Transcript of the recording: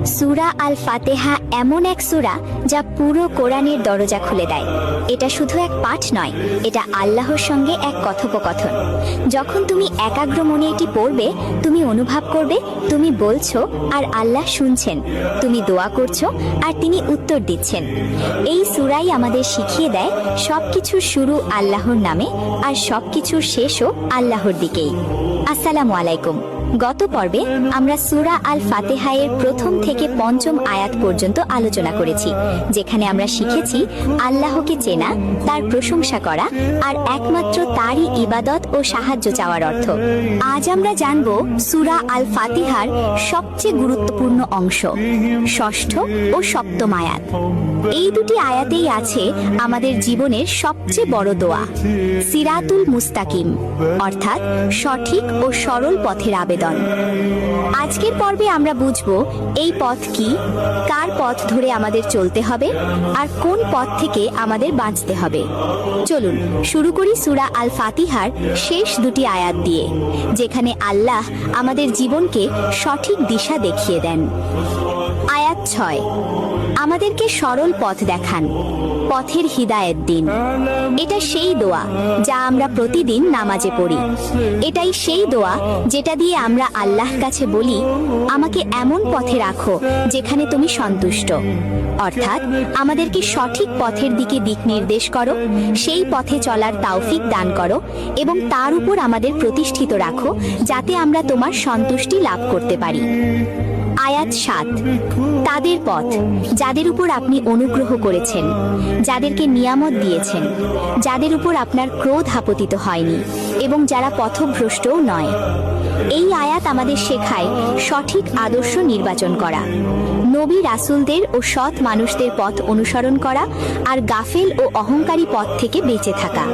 সূরা আল ফাতিহা এমন এক সূরা যা পুরো কোরআনের দরজা খুলে দেয়। এটা শুধু এক পাঠ নয়, এটা আল্লাহর সঙ্গে এক কথোপকথন। যখন তুমি একাগ্র মনে এটি পড়বে, তুমি অনুভব করবে তুমি বলছো আর আল্লাহ শুনছেন, তুমি দোয়া করছো আর তিনি উত্তর দিচ্ছেন। এই সূরাই আমাদের শিখিয়ে দেয় সবকিছুর শুরু আল্লাহর নামে আর সবকিছুর শেষও আল্লাহর দিকেই। আসসালামু আলাইকুম। গত পর্বে আমরা সূরা আল ফাতিহা এর প্রথম থেকে পঞ্চম আয়াত পর্যন্ত আলোচনা করেছি, যেখানে আমরা শিখেছি আল্লাহকে চেনা, তার প্রশংসা করা আর একমাত্র তারই ইবাদত ও সাহায্য চাওয়ার অর্থ। আজ আমরা জানব সূরা আল ফাতিহার সবচেয়ে গুরুত্বপূর্ণ অংশ, ষষ্ঠ ও সপ্তম আয়াত। এই দুটি আয়াতেই আছে আমাদের জীবনের সবচেয়ে বড় দোয়া, সিরাতুল মুস্তাকিম, অর্থাৎ সঠিক ও সরল পথের আবেদন। আজকের পর্বে আমরা বুঝব এই পথ কি, কার পথ ধরে আমাদের চলতে হবে আর কোন পথ থেকে আমাদের বাঁচতে হবে। চলুন শুরু করি সূরা আল ফাতিহার শেষ দুটি আয়াত দিয়ে, যেখানে আল্লাহ আমাদের জীবনকে সঠিক দিশা দেখিয়ে দেন। আয়াত 6, আমাদেরকে সরল পথ দেখান, পথের হিদায়াত দিন। এটা সেই দোয়া যা আমরা প্রতিদিন নামাজে পড়ি। এটাই সেই দোয়া যেটা দিয়ে আমরা আল্লাহর কাছে বলি, আমাকে এমন পথে রাখো যেখানে তুমি সন্তুষ্ট। অর্থাৎ আমাদেরকে সঠিক পথের দিকে দিক নির্দেশ করো, সেই পথে চলার তৌফিক দান করো এবং তার উপর আমাদের প্রতিষ্ঠিত রাখো, যাতে আমরা তোমার সন্তুষ্টি লাভ করতে পারি। আয়াত 7, তাদের পথ যাদের উপর আপনি অনুগ্রহ করেছেন, যাদেরকে নিয়ামত দিয়েছেন, যাদের উপর আপনার ক্রোধ আপতিত হয়নি এবং যারা পথভ্রষ্টও নয়। এই আয়াত আমাদের শেখায় সঠিক আদর্শ নির্বাচন করা, নবী রাসূলদের ও সৎ মানুষদের পথ অনুসরণ করা আর গাফেল ও অহংকারী পথ থেকে বেঁচে থাকা।